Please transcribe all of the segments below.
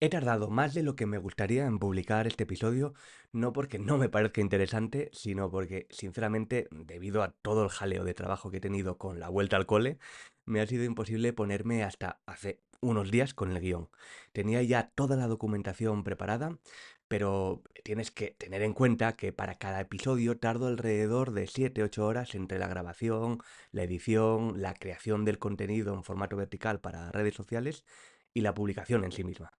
He tardado más de lo que me gustaría en publicar este episodio, no porque no me parezca interesante, sino porque, sinceramente, debido a todo el jaleo de trabajo que he tenido con la vuelta al cole, me ha sido imposible ponerme hasta hace unos días con el guión. Tenía ya toda la documentación preparada, pero tienes que tener en cuenta que para cada episodio tardo alrededor de 7 u 8 horas entre la grabación, la edición, la creación del contenido en formato vertical para redes sociales y la publicación en sí misma.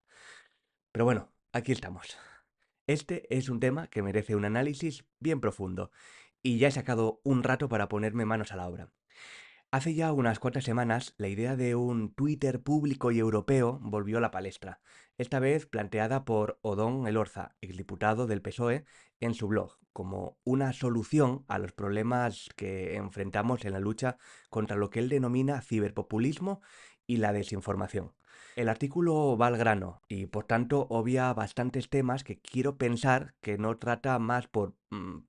Pero bueno, aquí estamos. Este es un tema que merece un análisis bien profundo y ya he sacado un rato para ponerme manos a la obra. Hace ya unas cuantas semanas, la idea de un Twitter público y europeo volvió a la palestra, esta vez planteada por Odón Elorza, exdiputado del PSOE, en su blog, como una solución a los problemas que enfrentamos en la lucha contra lo que él denomina ciberpopulismo y la desinformación. El artículo va al grano y por tanto obvia bastantes temas que quiero pensar que no trata más por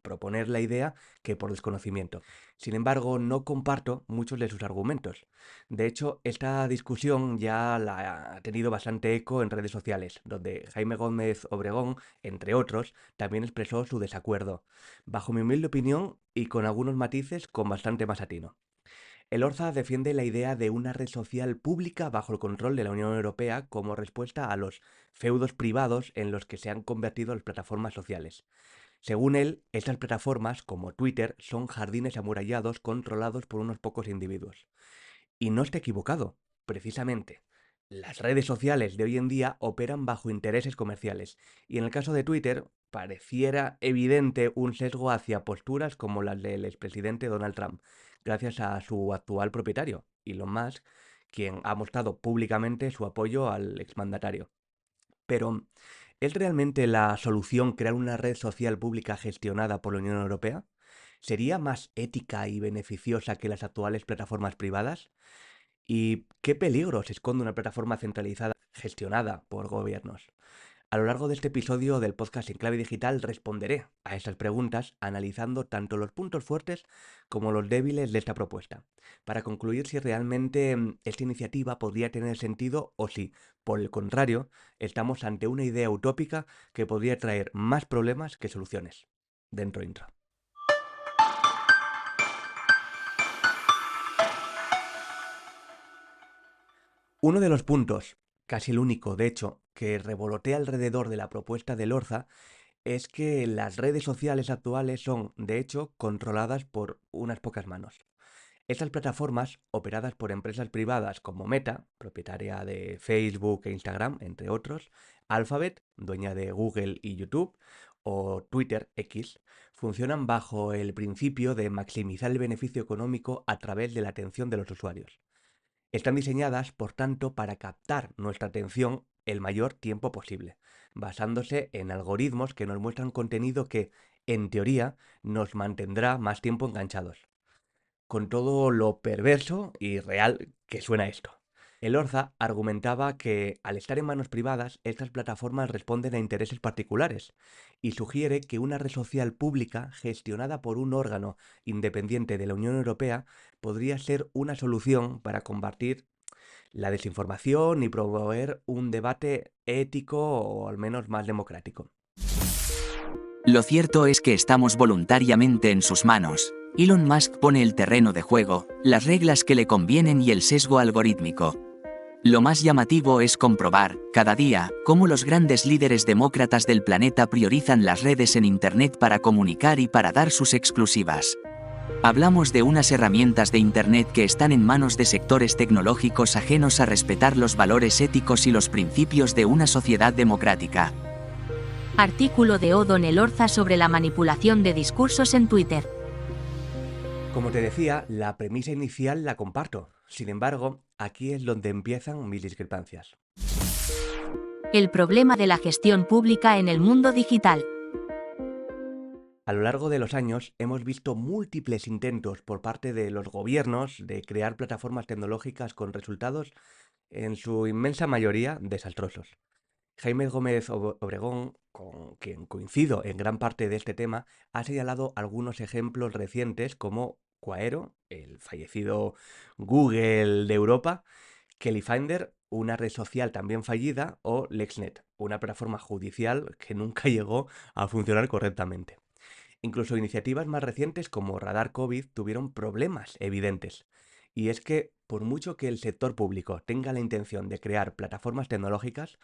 proponer la idea que por desconocimiento. Sin embargo, no comparto muchos de sus argumentos. De hecho, esta discusión ya la ha tenido bastante eco en redes sociales, donde Jaime Gómez Obregón, entre otros, también expresó su desacuerdo, bajo mi humilde opinión y con algunos matices con bastante más atino. Elorza defiende la idea de una red social pública bajo el control de la Unión Europea como respuesta a los feudos privados en los que se han convertido las plataformas sociales. Según él, estas plataformas, como Twitter, son jardines amurallados controlados por unos pocos individuos. Y no está equivocado, precisamente. Las redes sociales de hoy en día operan bajo intereses comerciales, y en el caso de Twitter pareciera evidente un sesgo hacia posturas como las del expresidente Donald Trump, gracias a su actual propietario, Elon Musk, quien ha mostrado públicamente su apoyo al exmandatario. Pero, ¿es realmente la solución crear una red social pública gestionada por la Unión Europea? ¿Sería más ética y beneficiosa que las actuales plataformas privadas? ¿Y qué peligros esconde una plataforma centralizada gestionada por gobiernos? A lo largo de este episodio del podcast En Clave Digital responderé a esas preguntas analizando tanto los puntos fuertes como los débiles de esta propuesta, para concluir si realmente esta iniciativa podría tener sentido o si, por el contrario, estamos ante una idea utópica que podría traer más problemas que soluciones. Dentro intro. Uno de los puntos, casi el único, de hecho, que revolotea alrededor de la propuesta de Lorza es que las redes sociales actuales son, de hecho, controladas por unas pocas manos. Estas plataformas, operadas por empresas privadas como Meta, propietaria de Facebook e Instagram, entre otros, Alphabet, dueña de Google y YouTube, o Twitter X, funcionan bajo el principio de maximizar el beneficio económico a través de la atención de los usuarios. Están diseñadas, por tanto, para captar nuestra atención el mayor tiempo posible, basándose en algoritmos que nos muestran contenido que, en teoría, nos mantendrá más tiempo enganchados. Con todo lo perverso y real que suena esto. Elorza argumentaba que, al estar en manos privadas, estas plataformas responden a intereses particulares y sugiere que una red social pública gestionada por un órgano independiente de la Unión Europea podría ser una solución para combatir la desinformación y promover un debate ético o al menos más democrático. Lo cierto es que estamos voluntariamente en sus manos. Elon Musk pone el terreno de juego, las reglas que le convienen y el sesgo algorítmico. Lo más llamativo es comprobar, cada día, cómo los grandes líderes demócratas del planeta priorizan las redes en Internet para comunicar y para dar sus exclusivas. Hablamos de unas herramientas de Internet que están en manos de sectores tecnológicos ajenos a respetar los valores éticos y los principios de una sociedad democrática. Artículo de Odón Elorza sobre la manipulación de discursos en Twitter. Como te decía, la premisa inicial la comparto. Sin embargo, aquí es donde empiezan mis discrepancias. El problema de la gestión pública en el mundo digital. A lo largo de los años hemos visto múltiples intentos por parte de los gobiernos de crear plataformas tecnológicas con resultados, en su inmensa mayoría, desastrosos. Jaime Gómez Obregón, con quien coincido en gran parte de este tema, ha señalado algunos ejemplos recientes como Quaero, el fallecido Google de Europa, Kelly Finder una red social también fallida, o LexNet, una plataforma judicial que nunca llegó a funcionar correctamente. Incluso iniciativas más recientes como Radar COVID tuvieron problemas evidentes. Y es que, por mucho que el sector público tenga la intención de crear plataformas tecnológicas,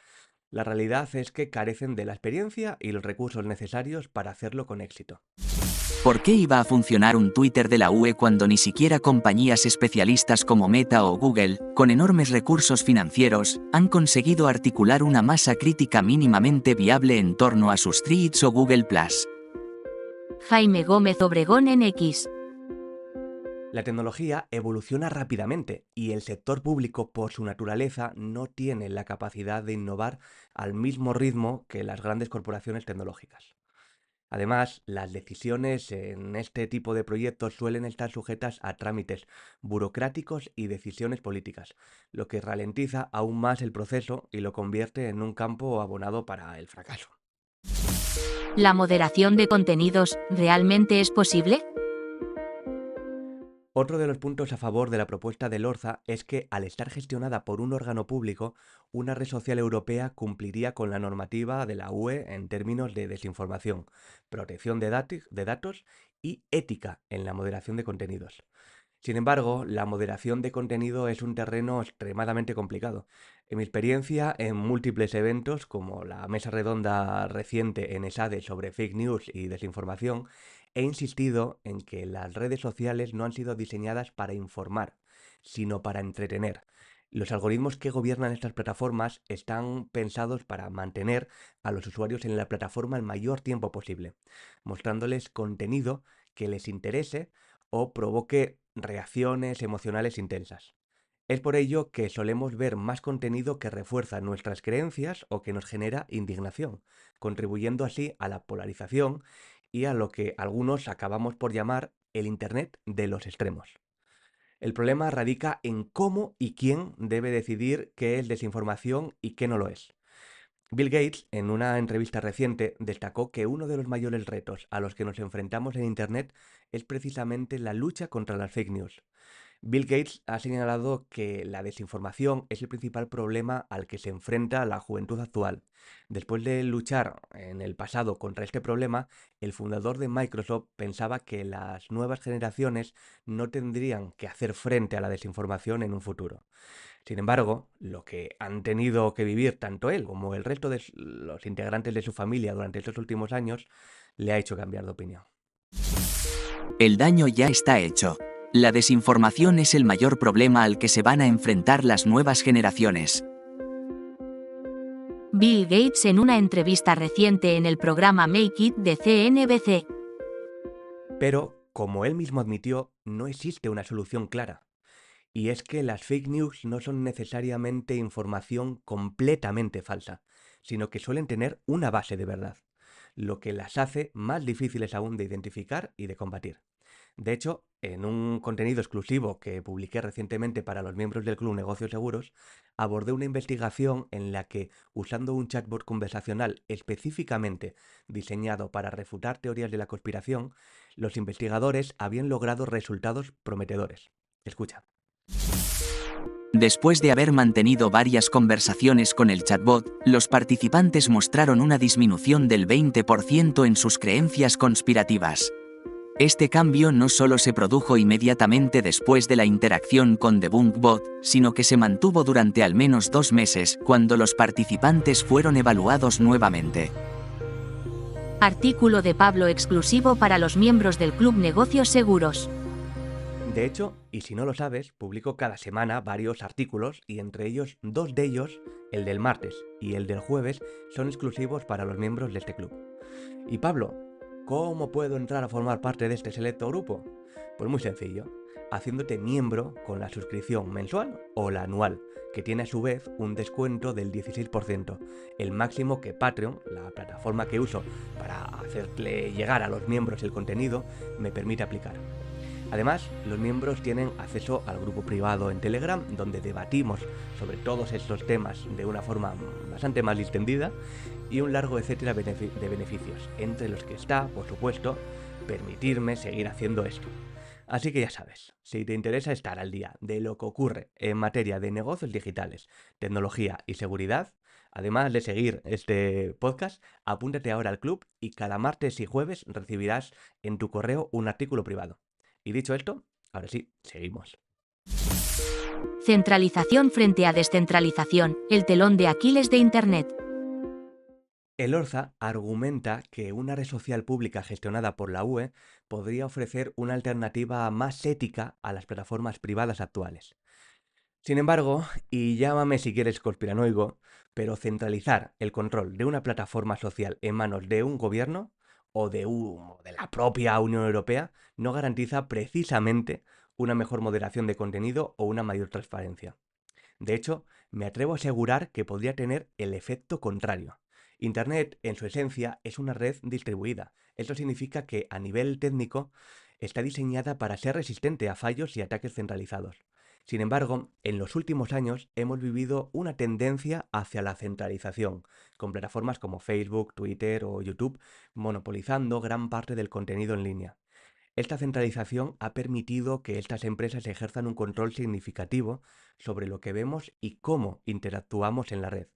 la realidad es que carecen de la experiencia y los recursos necesarios para hacerlo con éxito. ¿Por qué iba a funcionar un Twitter de la UE cuando ni siquiera compañías especialistas como Meta o Google, con enormes recursos financieros, han conseguido articular una masa crítica mínimamente viable en torno a sus Threads o Google+? Jaime Gómez Obregón en X. La tecnología evoluciona rápidamente y el sector público, por su naturaleza, no tiene la capacidad de innovar al mismo ritmo que las grandes corporaciones tecnológicas. Además, las decisiones en este tipo de proyectos suelen estar sujetas a trámites burocráticos y decisiones políticas, lo que ralentiza aún más el proceso y lo convierte en un campo abonado para el fracaso. ¿La moderación de contenidos realmente es posible? Otro de los puntos a favor de la propuesta de Lorza es que, al estar gestionada por un órgano público, una red social europea cumpliría con la normativa de la UE en términos de desinformación, protección de datos y ética en la moderación de contenidos. Sin embargo, la moderación de contenido es un terreno extremadamente complicado. En mi experiencia, en múltiples eventos, como la mesa redonda reciente en ESADE sobre fake news y desinformación, he insistido en que las redes sociales no han sido diseñadas para informar, sino para entretener. Los algoritmos que gobiernan estas plataformas están pensados para mantener a los usuarios en la plataforma el mayor tiempo posible, mostrándoles contenido que les interese o provoque reacciones emocionales intensas. Es por ello que solemos ver más contenido que refuerza nuestras creencias o que nos genera indignación, contribuyendo así a la polarización y a lo que algunos acabamos por llamar el Internet de los extremos. El problema radica en cómo y quién debe decidir qué es desinformación y qué no lo es. Bill Gates, en una entrevista reciente, destacó que uno de los mayores retos a los que nos enfrentamos en Internet es precisamente la lucha contra las fake news. Bill Gates ha señalado que la desinformación es el principal problema al que se enfrenta la juventud actual. Después de luchar en el pasado contra este problema, el fundador de Microsoft pensaba que las nuevas generaciones no tendrían que hacer frente a la desinformación en un futuro. Sin embargo, lo que han tenido que vivir tanto él como el resto de los integrantes de su familia durante estos últimos años le ha hecho cambiar de opinión. El daño ya está hecho. La desinformación es el mayor problema al que se van a enfrentar las nuevas generaciones. Bill Gates en una entrevista reciente en el programa Make It de CNBC. Pero, como él mismo admitió, no existe una solución clara. Y es que las fake news no son necesariamente información completamente falsa, sino que suelen tener una base de verdad, lo que las hace más difíciles aún de identificar y de combatir. De hecho, en un contenido exclusivo que publiqué recientemente para los miembros del Club Negocios Seguros, abordé una investigación en la que, usando un chatbot conversacional específicamente diseñado para refutar teorías de la conspiración, los investigadores habían logrado resultados prometedores. Escucha. Después de haber mantenido varias conversaciones con el chatbot, los participantes mostraron una disminución del 20% en sus creencias conspirativas. Este cambio no solo se produjo inmediatamente después de la interacción con DebunkBot, sino que se mantuvo durante al menos 2 meses, cuando los participantes fueron evaluados nuevamente. Artículo de Pablo exclusivo para los miembros del Club Negocios Seguros. De hecho, y si no lo sabes, publico cada semana varios artículos y entre ellos 2 de ellos, el del martes y el del jueves, son exclusivos para los miembros de este club. Y Pablo, ¿cómo puedo entrar a formar parte de este selecto grupo? Pues muy sencillo, haciéndote miembro con la suscripción mensual o la anual, que tiene a su vez un descuento del 16%, el máximo que Patreon, la plataforma que uso para hacerle llegar a los miembros el contenido, me permite aplicar. Además, los miembros tienen acceso al grupo privado en Telegram, donde debatimos sobre todos estos temas de una forma bastante más distendida, y un largo etcétera de beneficios, entre los que está, por supuesto, permitirme seguir haciendo esto. Así que ya sabes, si te interesa estar al día de lo que ocurre en materia de negocios digitales, tecnología y seguridad, además de seguir este podcast, apúntate ahora al club y cada martes y jueves recibirás en tu correo un artículo privado. Y dicho esto, ahora sí, seguimos. Centralización frente a descentralización, el telón de Aquiles de Internet. Elorza argumenta que una red social pública gestionada por la UE podría ofrecer una alternativa más ética a las plataformas privadas actuales. Sin embargo, y llámame si quieres conspiranoico, pero centralizar el control de una plataforma social en manos de un gobierno o de la propia Unión Europea no garantiza precisamente una mejor moderación de contenido o una mayor transparencia. De hecho, me atrevo a asegurar que podría tener el efecto contrario. Internet, en su esencia, es una red distribuida. Esto significa que, a nivel técnico, está diseñada para ser resistente a fallos y ataques centralizados. Sin embargo, en los últimos años hemos vivido una tendencia hacia la centralización, con plataformas como Facebook, Twitter o YouTube monopolizando gran parte del contenido en línea. Esta centralización ha permitido que estas empresas ejerzan un control significativo sobre lo que vemos y cómo interactuamos en la red.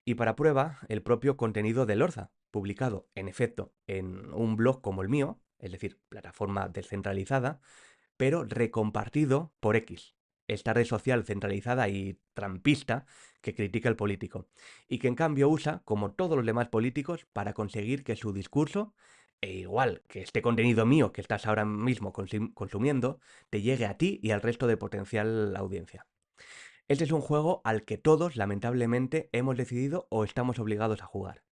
Y para prueba, el propio contenido de Lorza, publicado, en efecto, en un blog como el mío, es decir, plataforma descentralizada, pero recompartido por X, esta red social centralizada y trampista que critica al político, y que en cambio usa, como todos los demás políticos, para conseguir que su discurso, e igual que este contenido mío que estás ahora mismo consumiendo, te llegue a ti y al resto de potencial audiencia. Este es un juego al que todos, lamentablemente, hemos decidido o estamos obligados a jugar.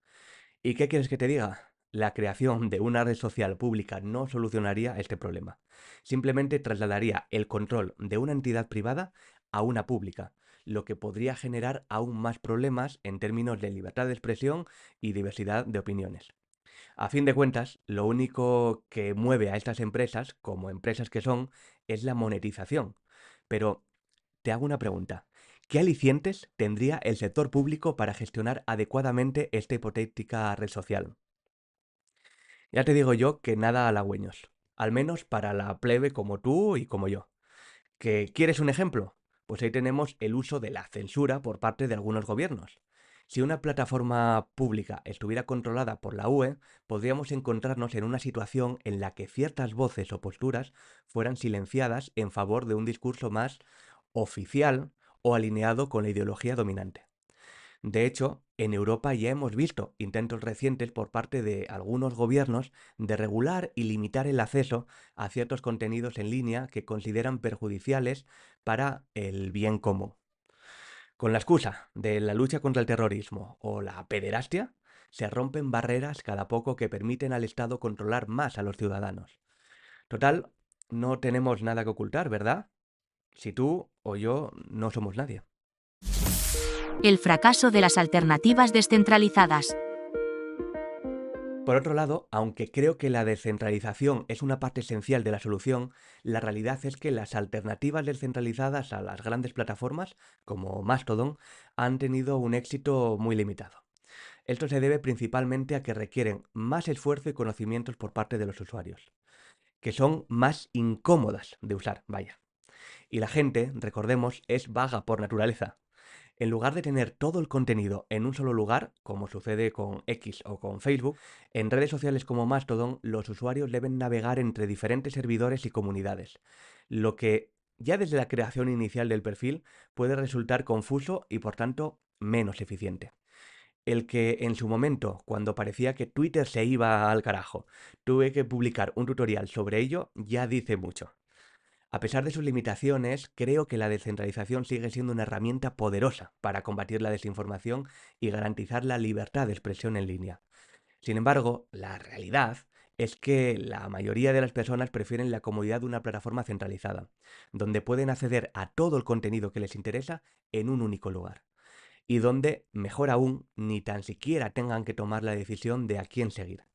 ¿Y qué quieres que te diga? La creación de una red social pública no solucionaría este problema. Simplemente trasladaría el control de una entidad privada a una pública, lo que podría generar aún más problemas en términos de libertad de expresión y diversidad de opiniones. A fin de cuentas, lo único que mueve a estas empresas, como empresas que son, es la monetización. Pero te hago una pregunta. ¿Qué alicientes tendría el sector público para gestionar adecuadamente esta hipotética red social? Ya te digo yo que nada halagüeños, al menos para la plebe como tú y como yo. ¿Que quieres un ejemplo? Pues ahí tenemos el uso de la censura por parte de algunos gobiernos. Si una plataforma pública estuviera controlada por la UE, podríamos encontrarnos en una situación en la que ciertas voces o posturas fueran silenciadas en favor de un discurso más oficial o alineado con la ideología dominante. De hecho, en Europa ya hemos visto intentos recientes por parte de algunos gobiernos de regular y limitar el acceso a ciertos contenidos en línea que consideran perjudiciales para el bien común. Con la excusa de la lucha contra el terrorismo o la pederastia, se rompen barreras cada poco que permiten al Estado controlar más a los ciudadanos. Total, no tenemos nada que ocultar, ¿verdad? Si tú o yo no somos nadie. El fracaso de las alternativas descentralizadas. Por otro lado, aunque creo que la descentralización es una parte esencial de la solución, la realidad es que las alternativas descentralizadas a las grandes plataformas, como Mastodon, han tenido un éxito muy limitado. Esto se debe principalmente a que requieren más esfuerzo y conocimientos por parte de los usuarios, que son más incómodas de usar, vaya. Y la gente, recordemos, es vaga por naturaleza. En lugar de tener todo el contenido en un solo lugar, como sucede con X o con Facebook, en redes sociales como Mastodon, los usuarios deben navegar entre diferentes servidores y comunidades, lo que ya desde la creación inicial del perfil puede resultar confuso y por tanto menos eficiente. El que en su momento, cuando parecía que Twitter se iba al carajo, tuve que publicar un tutorial sobre ello, ya dice mucho. A pesar de sus limitaciones, creo que la descentralización sigue siendo una herramienta poderosa para combatir la desinformación y garantizar la libertad de expresión en línea. Sin embargo, la realidad es que la mayoría de las personas prefieren la comodidad de una plataforma centralizada, donde pueden acceder a todo el contenido que les interesa en un único lugar, y donde, mejor aún, ni tan siquiera tengan que tomar la decisión de a quién seguir.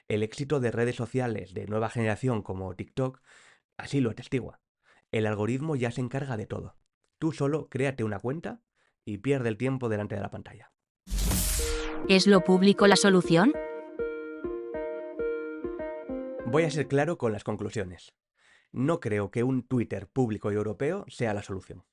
El éxito de redes sociales de nueva generación como TikTok así lo atestigua. El algoritmo ya se encarga de todo. Tú solo créate una cuenta y pierde el tiempo delante de la pantalla. ¿Es lo público la solución? Voy a ser claro con las conclusiones. No creo que un Twitter público y europeo sea la solución.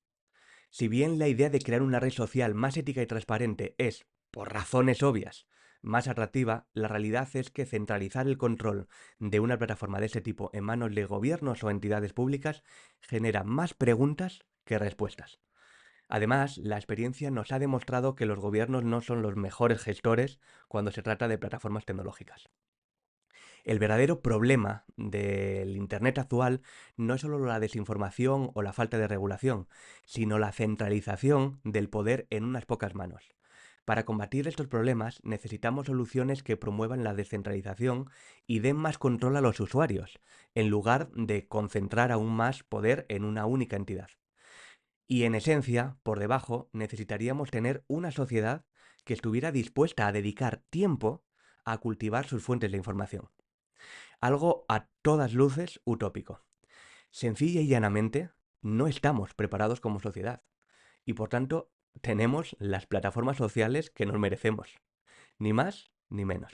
Si bien la idea de crear una red social más ética y transparente es, por razones obvias, más atractiva, la realidad es que centralizar el control de una plataforma de ese tipo en manos de gobiernos o entidades públicas genera más preguntas que respuestas. Además, la experiencia nos ha demostrado que los gobiernos no son los mejores gestores cuando se trata de plataformas tecnológicas. El verdadero problema del Internet actual no es solo la desinformación o la falta de regulación, sino la centralización del poder en unas pocas manos. Para combatir estos problemas necesitamos soluciones que promuevan la descentralización y den más control a los usuarios, en lugar de concentrar aún más poder en una única entidad. Y en esencia, por debajo, necesitaríamos tener una sociedad que estuviera dispuesta a dedicar tiempo a cultivar sus fuentes de información. Algo a todas luces utópico. Sencilla y llanamente, no estamos preparados como sociedad y por tanto tenemos las plataformas sociales que nos merecemos, ni más ni menos.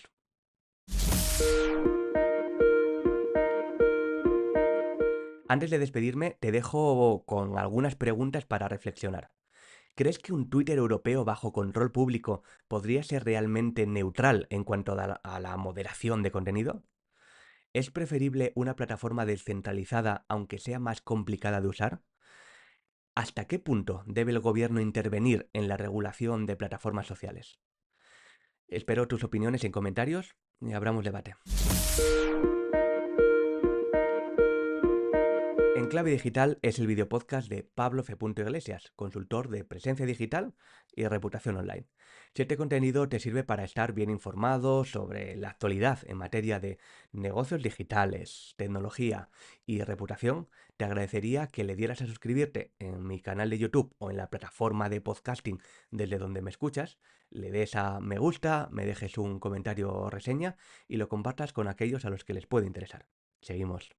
Antes de despedirme, te dejo con algunas preguntas para reflexionar. ¿Crees que un Twitter europeo bajo control público podría ser realmente neutral en cuanto a la moderación de contenido? ¿Es preferible una plataforma descentralizada aunque sea más complicada de usar? ¿Hasta qué punto debe el gobierno intervenir en la regulación de plataformas sociales? Espero tus opiniones en comentarios y abramos debate. En Clave Digital es el videopodcast de Pablo F. Iglesias, consultor de presencia digital y reputación online. Si este contenido te sirve para estar bien informado sobre la actualidad en materia de negocios digitales, tecnología y reputación, te agradecería que le dieras a suscribirte en mi canal de YouTube o en la plataforma de podcasting desde donde me escuchas, le des a me gusta, me dejes un comentario o reseña y lo compartas con aquellos a los que les puede interesar. Seguimos.